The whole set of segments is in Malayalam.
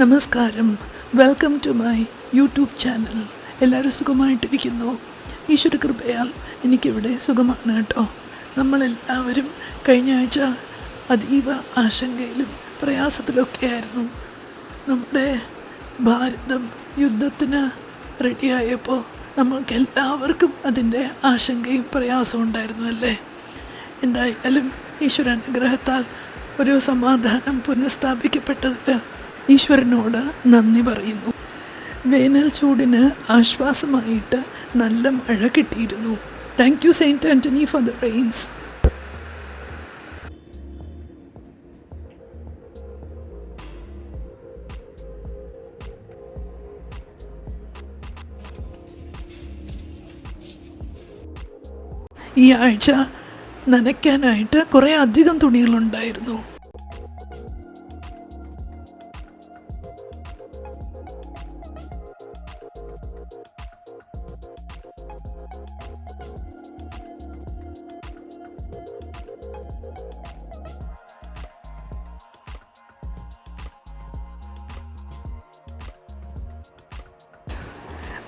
നമസ്കാരം, welcome to my YouTube channel. എല്ലാവരും സുഖമായിട്ടിരിക്കുന്നു. ഈശ്വര കൃപയാൽ എനിക്കിവിടെ സുഖമാണ് കേട്ടോ. നമ്മളെല്ലാവരും കഴിഞ്ഞ ആഴ്ച അതീവ ആശങ്കയിലും പ്രയാസത്തിലൊക്കെ ആയിരുന്നു. നമ്മുടെ ഭാരതം യുദ്ധത്തിന് റെഡിയായപ്പോൾ നമ്മൾക്കെല്ലാവർക്കും അതിൻ്റെ ആശങ്കയും പ്രയാസവും ഉണ്ടായിരുന്നു അല്ലേ. എന്തായാലും ഈശ്വരാനുഗ്രഹത്താൽ ഒരു സമാധാനം പുനഃസ്ഥാപിക്കപ്പെട്ടതിൽ ഈശ്വരനോട് നന്ദി പറയുന്നു. വേനൽ ചൂടിന് ആശ്വാസമായിട്ട് നല്ല മഴ കിട്ടിയിരുന്നു. Thank you Saint Antony for the rains. ഈ ആഴ്ച നനയ്ക്കാനായിട്ട് കുറേ അധികം തുണികളുണ്ടായിരുന്നു.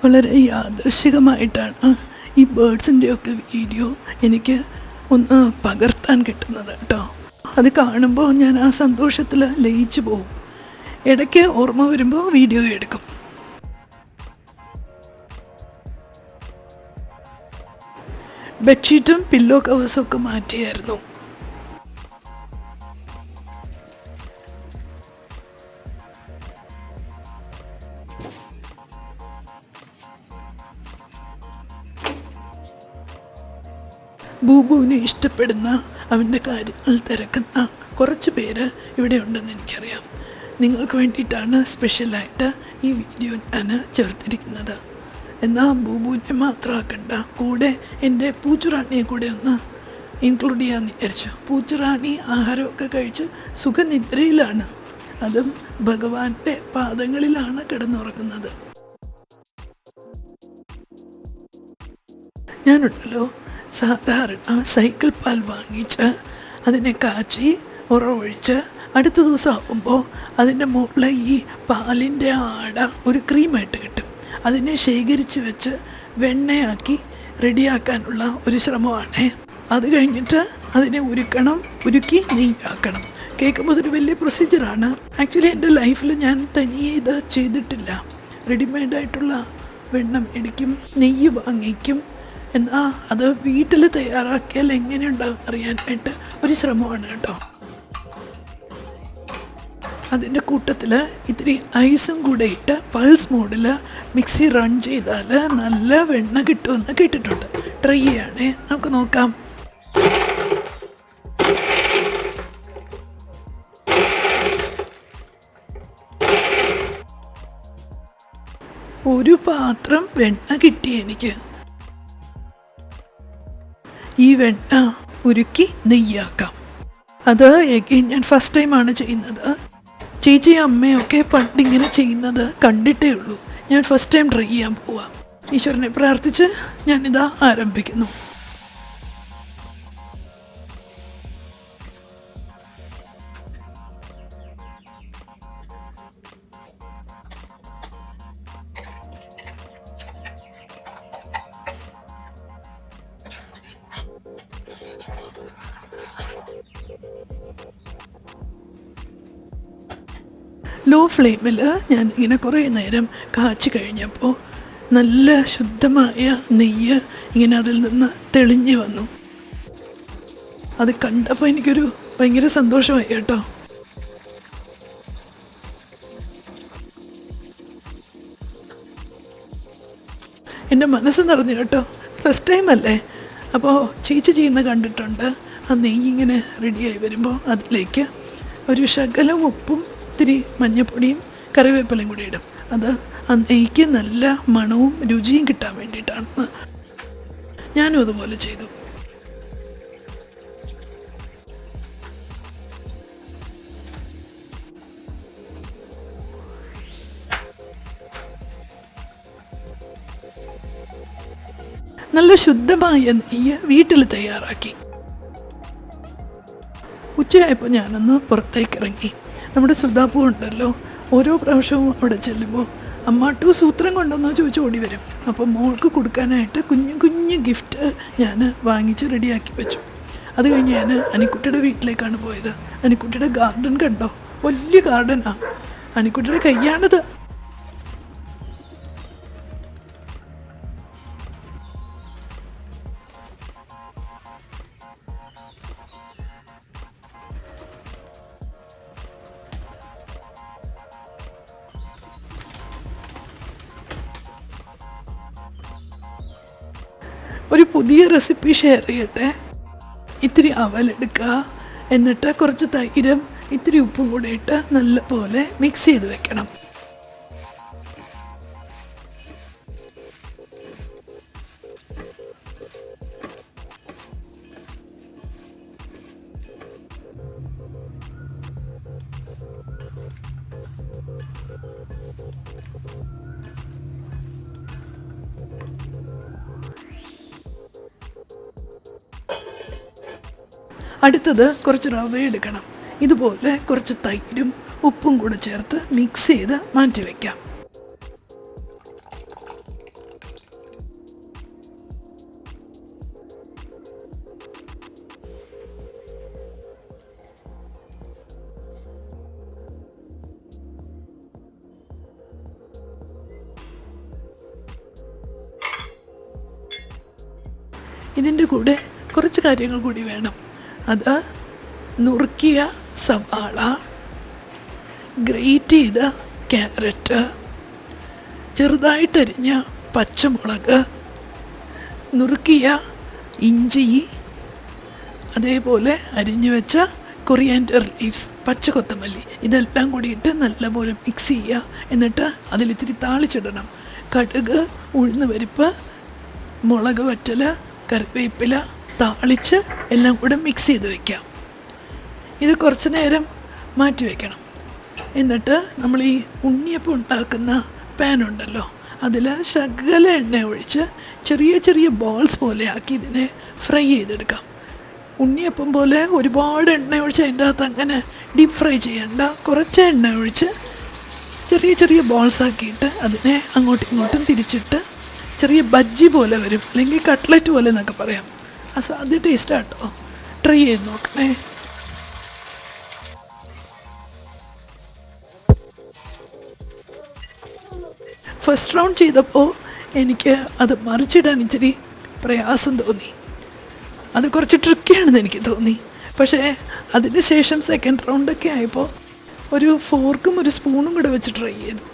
വളരെ യാദൃശ്ചികമായിട്ടാണ് ഈ ബേർഡ്സിൻ്റെയൊക്കെ വീഡിയോ എനിക്ക് ഒന്ന് പകർത്താൻ കിട്ടുന്നത് കേട്ടോ. അത് കാണുമ്പോൾ ഞാൻ ആ സന്തോഷത്തിൽ ലയിച്ചു പോകും. ഇടയ്ക്ക് ഓർമ്മ വരുമ്പോൾ വീഡിയോ എടുക്കും. ബെഡ്ഷീറ്റും പില്ലോ കവേഴ്സും ഒക്കെ മാറ്റിയായിരുന്നു. ബൂബുവിനെ ഇഷ്ടപ്പെടുന്ന, അവൻ്റെ കാര്യങ്ങൾ തിരക്കുന്ന കുറച്ച് പേര് ഇവിടെ ഉണ്ടെന്ന് എനിക്കറിയാം. നിങ്ങൾക്ക് വേണ്ടിയിട്ടാണ് സ്പെഷ്യലായിട്ട് ഈ വീഡിയോ ഞാൻ ചേർത്തിരിക്കുന്നത്. എന്നാൽ ബൂബുവിനെ മാത്രമാക്കണ്ട, കൂടെ എൻ്റെ പൂച്ചുറാണിയെ കൂടെ ഒന്ന് ഇൻക്ലൂഡ് ചെയ്യാമെന്ന് വിചാരിച്ചു. പൂച്ചുറാണി ആഹാരമൊക്കെ കഴിച്ച് സുഖനിദ്രയിലാണ്. അതും ഭഗവാന്റെ പാദങ്ങളിലാണ് കിടന്നുറങ്ങുന്നത്. ഞാനുണ്ടല്ലോ സാധാരണ സൈക്കിൾ പാൽ വാങ്ങിച്ച് അതിനെ കാച്ചി ഉറവൊഴിച്ച് അടുത്ത ദിവസം ആകുമ്പോൾ അതിൻ്റെ മുകളിൽ ഈ പാലിൻ്റെ ആട ഒരു ക്രീമായിട്ട് കിട്ടും. അതിനെ ശേഖരിച്ച് വെച്ച് വെണ്ണയാക്കി റെഡിയാക്കാനുള്ള ഒരു ശ്രമമാണ്. അത് കഴിഞ്ഞിട്ട് അതിനെ ഉരുക്കി നെയ്യാക്കണം. കേൾക്കുമ്പോൾ അതൊരു വലിയ പ്രൊസീജിയറാണ്. ആക്ച്വലി എൻ്റെ ലൈഫിൽ ഞാൻ തനിയെ ഇത് ചെയ്തിട്ടില്ല. റെഡിമെയ്ഡായിട്ടുള്ള വെണ്ണ മേടിക്കും, നെയ്യ് വാങ്ങിക്കും. എന്നാൽ അത് വീട്ടിൽ തയ്യാറാക്കിയാൽ എങ്ങനെയുണ്ടാകും അറിയാനായിട്ട് ഒരു ശ്രമമാണ് കേട്ടോ. അതിൻ്റെ കൂട്ടത്തിൽ ഇത്തിരി ഐസും കൂടെ ഇട്ട് പൾസ് മോഡിൽ മിക്സി റൺ ചെയ്താൽ നല്ല വെണ്ണ കിട്ടുമെന്ന് കേട്ടിട്ടുണ്ട്. ട്രൈ ചെയ്യണേ, നമുക്ക് നോക്കാം. ഒരു പാത്രം വെണ്ണ കിട്ടി എനിക്ക്. ഈ വെണ്ണ ഉരുക്കി നെയ്യാക്കാം. അത് ഞാൻ ഫസ്റ്റ് ടൈമാണ് ചെയ്യുന്നത്. ചേച്ചിയും അമ്മയൊക്കെ പണ്ടിങ്ങനെ ചെയ്യുന്നത് കണ്ടിട്ടേ ഉള്ളൂ. ഞാൻ ഫസ്റ്റ് ടൈം ട്രൈ ചെയ്യാൻ പോവാം. ഈശ്വരനെ പ്രാർത്ഥിച്ച് ഞാനിതാ ആരംഭിക്കുന്നു. ലോ ഫ്ലെയിമിൽ ഞാൻ ഇങ്ങനെ കുറേ നേരം കാച്ചി കഴിഞ്ഞപ്പോൾ നല്ല ശുദ്ധമായ നെയ്യ് ഇങ്ങനെ അതിൽ നിന്ന് തെളിഞ്ഞു വന്നു. അത് കണ്ടപ്പോൾ എനിക്കൊരു ഭയങ്കര സന്തോഷമായി കേട്ടോ. എൻ്റെ മനസ്സ് നിറഞ്ഞു കേട്ടോ. ഫസ്റ്റ് ടൈം അല്ലേ. അപ്പോൾ ചേച്ചി ചെയ്യുന്ന കണ്ടിട്ടുണ്ട്. ആ നെയ്യ് ഇങ്ങനെ റെഡിയായി വരുമ്പോൾ അതിലേക്ക് ഒരു ശകലം ഉപ്പും ഇത്തിരി മഞ്ഞപ്പൊടിയും കറിവേപ്പിലയും കൂടി ഇടും. അത് ആ നെയ്ക്ക് നല്ല മണവും രുചിയും കിട്ടാൻ വേണ്ടിയിട്ടാണ്. ഞാനും അതുപോലെ ചെയ്തു. നല്ല ശുദ്ധമായ നെയ്യ് വീട്ടിൽ തയ്യാറാക്കി. ഉച്ചയായപ്പോൾ ഞാനൊന്ന് പുറത്തേക്ക് ഇറങ്ങി. നമ്മുടെ സുധാപ്പൂ ഉണ്ടല്ലോ, ഓരോ പ്രാവശ്യവും അവിടെ ചെല്ലുമ്പോൾ അമ്മാട്ടു സൂത്രം കൊണ്ടുവന്നോ ചോദിച്ച് ഓടി വരും. അപ്പോൾ മോൾക്ക് കൊടുക്കാനായിട്ട് കുഞ്ഞു കുഞ്ഞു ഗിഫ്റ്റ് ഞാൻ വാങ്ങിച്ച് റെഡിയാക്കി വെച്ചു. അത് കഴിഞ്ഞ് ഞാൻ അനിക്കുട്ടിയുടെ വീട്ടിലേക്കാണ് പോയത്. അനിക്കുട്ടിയുടെ ഗാർഡൻ കണ്ടോ? വലിയ ഗാർഡനാണ്. അനിക്കുട്ടിയുടെ കയ്യാണിത്. ഒരു പുതിയ റെസിപ്പി ഷെയർ ചെയ്യട്ടെ. ഇത്തിരി അവലെടുക്കുക, എന്നിട്ട് കുറച്ച് തൈരും ഇത്തിരി ഉപ്പും കൂടെ ഇട്ട് നല്ലപോലെ മിക്സ് ചെയ്ത് വെക്കണം. അടുത്തത് കുറച്ച് റവ എടുക്കണം. ഇതുപോലെ കുറച്ച് തൈരും ഉപ്പും കൂടെ ചേർത്ത് മിക്സ് ചെയ്ത് മാറ്റി വയ്ക്കാം. ഇതിൻ്റെ കൂടെ കുറച്ച് കാര്യങ്ങൾ കൂടി വേണം. അത് നുറുക്കിയ സവാള, ഗ്രേറ്റ് ചെയ്ത ക്യാരറ്റ്, ചെറുതായിട്ടരിഞ്ഞ പച്ചമുളക്, നുറുക്കിയ ഇഞ്ചി, അതേപോലെ അരിഞ്ഞു വെച്ച കൊറിയാൻഡർ ലീവ്സ്, പച്ച കൊത്തമല്ലി, ഇതെല്ലാം കൂടിയിട്ട് നല്ലപോലെ മിക്സ് ചെയ്യുക. എന്നിട്ട് അതിലിത്തിരി താളിച്ചിടണം. കടുക്, ഉഴുന്ന് പരിപ്പ്, മുളക് വറ്റൽ, കറിവേപ്പില താളിച്ച് എല്ലാം കൂടെ മിക്സ് ചെയ്ത് വയ്ക്കാം. ഇത് കുറച്ച് നേരം മാറ്റി വയ്ക്കണം. എന്നിട്ട് നമ്മൾ ഈ ഉണ്ണിയപ്പം ഉണ്ടാക്കുന്ന പാൻ ഉണ്ടല്ലോ, അതിൽ ശകല എണ്ണ ഒഴിച്ച് ചെറിയ ചെറിയ ബോൾസ് പോലെ ആക്കി ഇതിനെ ഫ്രൈ ചെയ്തെടുക്കാം. ഉണ്ണിയപ്പം പോലെ ഒരുപാട് എണ്ണ ഒഴിച്ച് അതിൻ്റെ അകത്ത് അങ്ങനെ ഡീപ്പ് ഫ്രൈ ചെയ്യണ്ട. കുറച്ച് എണ്ണ ഒഴിച്ച് ചെറിയ ചെറിയ ബോൾസ് ആക്കിയിട്ട് അതിനെ അങ്ങോട്ടും ഇങ്ങോട്ടും തിരിച്ചിട്ട് ചെറിയ ബജ്ജി പോലെ വരും, അല്ലെങ്കിൽ കട്ട്ലറ്റ് പോലെ എന്നൊക്കെ പറയാം. അത് ടേസ്റ്റാട്ടോ, ട്രൈ ചെയ്ത് നോക്കണേ. ഫസ്റ്റ് റൗണ്ട് ചെയ്തപ്പോൾ എനിക്ക് അത് മറിച്ചിടാൻ ഇച്ചിരി പ്രയാസം തോന്നി. അത് കുറച്ച് ട്രിക്കിയാണെന്ന് എനിക്ക് തോന്നി. പക്ഷേ അതിന് ശേഷം സെക്കൻഡ് റൗണ്ടൊക്കെ ആയപ്പോൾ ഒരു ഫോർക്കും ഒരു സ്പൂണും കൂടെ വെച്ച് ട്രൈ ചെയ്തു.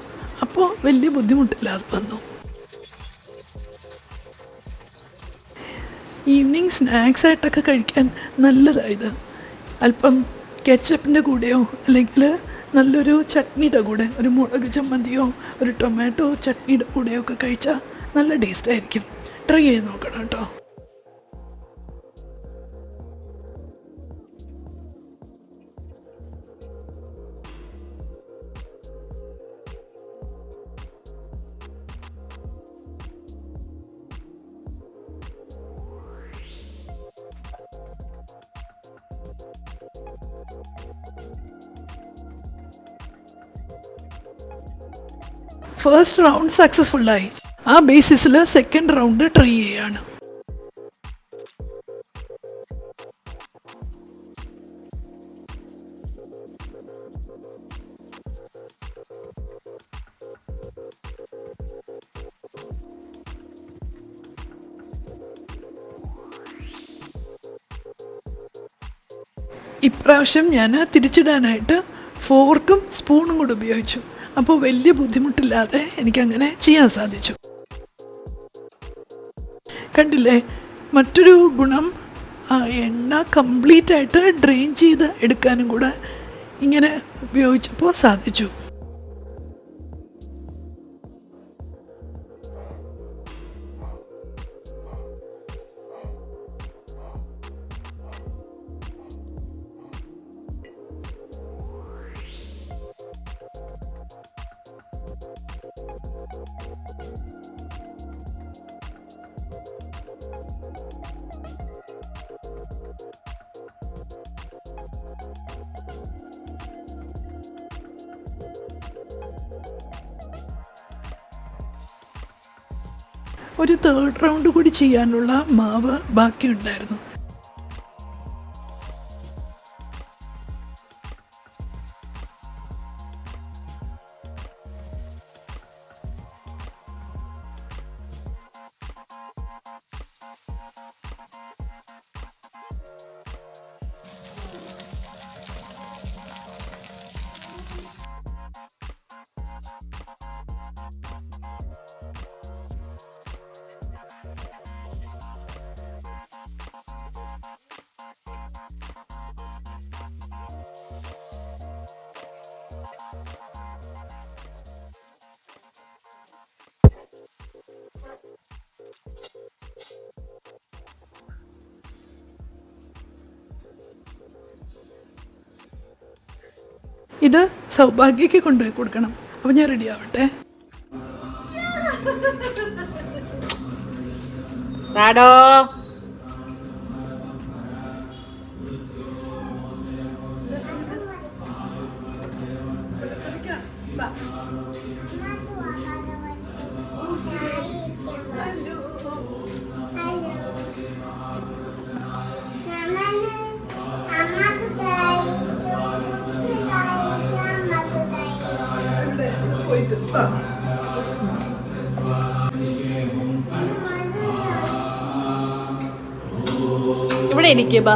അപ്പോൾ വലിയ ബുദ്ധിമുട്ടില്ലാതെ വന്നു. ഈവനിങ് സ്നാക്സായിട്ടൊക്കെ കഴിക്കാൻ നല്ലതായത്. അല്പം കെച്ചപ്പിൻ്റെ കൂടെയോ അല്ലെങ്കിൽ നല്ലൊരു ചട്നിയുടെ കൂടെ, ഒരു മുളക് ചമ്മന്തിയോ ഒരു ടൊമാറ്റോ ചട്നിയുടെ കൂടെയോ ഒക്കെ കഴിച്ചാൽ നല്ല ടേസ്റ്റായിരിക്കും. ട്രൈ ചെയ്ത് നോക്കണം കേട്ടോ. ഫസ്റ്റ് റൗണ്ട് സക്സസ്ഫുള്ളായി. ആ ബേസിസിൽ സെക്കൻഡ് റൗണ്ട് ട്രൈ ചെയ്യാണ്. ഇപ്രാവശ്യം ഞാൻ തിരിച്ചിടാനായിട്ട് ഫോർക്കും സ്പൂണും കൂടെ ഉപയോഗിച്ചു. അപ്പോൾ വലിയ ബുദ്ധിമുട്ടില്ലാതെ എനിക്കങ്ങനെ ചെയ്യാൻ സാധിച്ചു. കണ്ടില്ലേ, മറ്റൊരു ഗുണം ആ എണ്ണ കംപ്ലീറ്റ് ആയിട്ട് ഡ്രെയിൻ ചെയ്ത് എടുക്കാനും കൂടെ ഇങ്ങനെ ഉപയോഗിച്ചപ്പോൾ സാധിച്ചു. ഒരു 3rd റൗണ്ട് കൂടി ചെയ്യാനുള്ള മാവ് ബാക്കിയുണ്ടായിരുന്നു. ഇത് സൗഭാഗ്യയ്ക്ക് കൊണ്ടുപോയി കൊടുക്കണം. അപ്പോൾ ഞാൻ റെഡി ആവട്ടെ. ഇവിടെ എനിക്ക് ബാ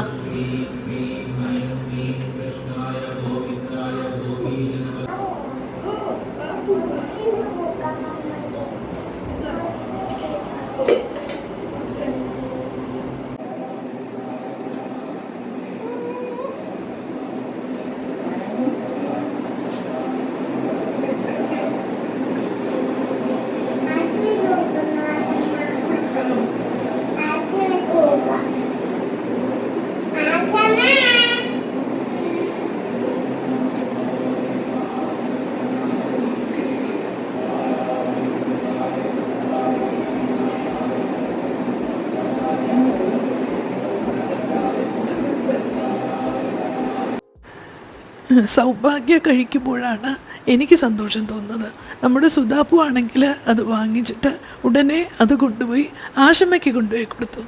സൗഭാഗ്യ കഴിക്കുമ്പോഴാണ് എനിക്ക് സന്തോഷം തോന്നുന്നത്. നമ്മുടെ സുധാപ്പു ആണെങ്കിൽ അത് വാങ്ങിച്ചിട്ട് ഉടനെ അത് കൊണ്ടുപോയി ആശമ്മയ്ക്ക് കൊണ്ടുപോയി കൊടുത്തു.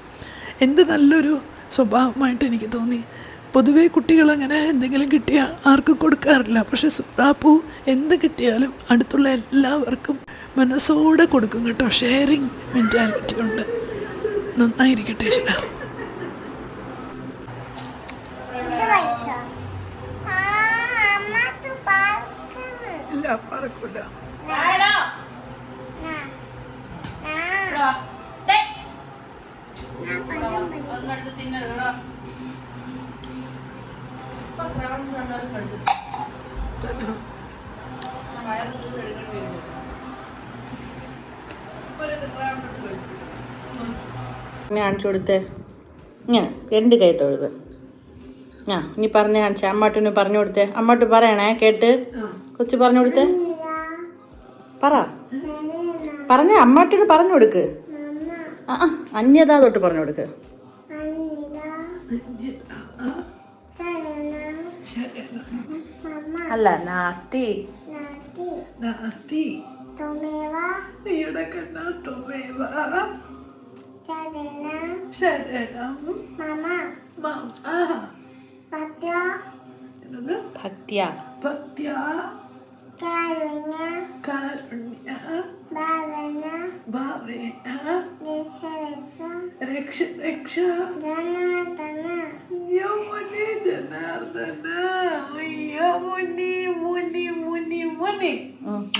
എന്ത് നല്ലൊരു സ്വഭാവമായിട്ട് എനിക്ക് തോന്നി. പൊതുവേ കുട്ടികളങ്ങനെ എന്തെങ്കിലും കിട്ടിയാൽ ആർക്കും കൊടുക്കാറില്ല. പക്ഷെ സുധാപ്പു എന്ത് കിട്ടിയാലും അടുത്തുള്ള എല്ലാവർക്കും മനസ്സോടെ കൊടുക്കും കേട്ടോ. ഷെയറിങ് മെൻറ്റാലിറ്റി ഉണ്ട്. നന്നായിരിക്കട്ടെ ഈശ്വര. പറക്കൂല. കാണിച്ചു കൊടുത്തേ. ഇങ്ങനെ 2 കൈ തൊഴുത്. ഇനി പറഞ്ഞ കാണിച്ചേ. അമ്മാട്ടിന് പറഞ്ഞു കൊടുത്തേ. അമ്മാട്ട് പറയണേ കേട്ട്. കൊച്ചു പറഞ്ഞു കൊടുത്തേ. പറഞ്ഞ അമ്മാട്ടിന് പറഞ്ഞു കൊടുക്ക്. അന്യതാ തൊട്ട് പറഞ്ഞു കൊടുക്ക്. അല്ല നാസ്തി. ഭക്തിയ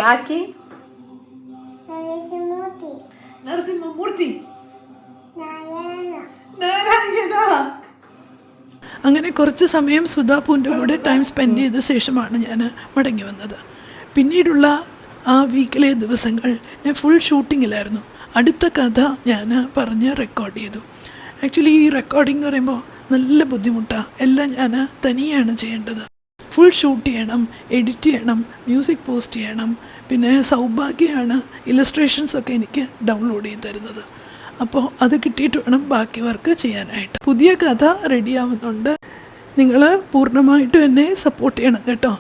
ബാക്കി നരസിംഹമൂർത്തി, നാരായണ. അങ്ങനെ കുറച്ച് സമയം സുധാപുവിൻ്റെ കൂടെ ടൈം സ്പെൻഡ് ചെയ്ത ശേഷമാണ് ഞാൻ മടങ്ങി വന്നത്. പിന്നീടുള്ള ആ വീക്കിലെ ദിവസങ്ങൾ ഞാൻ ഫുൾ ഷൂട്ടിങ്ങിലായിരുന്നു. അടുത്ത കഥ ഞാൻ പറഞ്ഞ് റെക്കോർഡ് ചെയ്തു. ആക്ച്വലി ഈ റെക്കോർഡിംഗ് എന്ന് പറയുമ്പോൾ നല്ല ബുദ്ധിമുട്ടാണ്. എല്ലാം ഞാൻ തനിയാണ് ചെയ്യേണ്ടത്. ഫുൾ ഷൂട്ട് ചെയ്യണം, എഡിറ്റ് ചെയ്യണം, മ്യൂസിക് പോസ്റ്റ് ചെയ്യണം. പിന്നെ സൗഭാഗ്യമാണ് ഇലസ്ട്രേഷൻസൊക്കെ എനിക്ക് ഡൗൺലോഡ് ചെയ്ത് തരുന്നത്. അപ്പോൾ അത് കിട്ടിയിട്ട് വേണം ബാക്കി വർക്ക് ചെയ്യാനായിട്ട്. പുതിയ കഥ റെഡിയാവുന്നുണ്ട്. നിങ്ങൾ പൂർണ്ണമായിട്ടും എന്നെ സപ്പോർട്ട് ചെയ്യണം കേട്ടോ.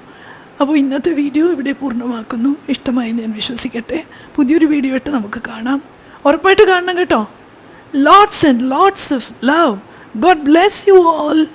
അപ്പോൾ ഇന്നത്തെ വീഡിയോ ഇവിടെ പൂർണ്ണമാക്കുന്നു. ഇഷ്ടമായി ഞാൻ വിശ്വസിക്കട്ടെ. പുതിയൊരു വീഡിയോ ആയിട്ട് നമുക്ക് കാണാം. ഉറപ്പായിട്ട് കാണണം കേട്ടോ. Lots and lots of love. God bless you all.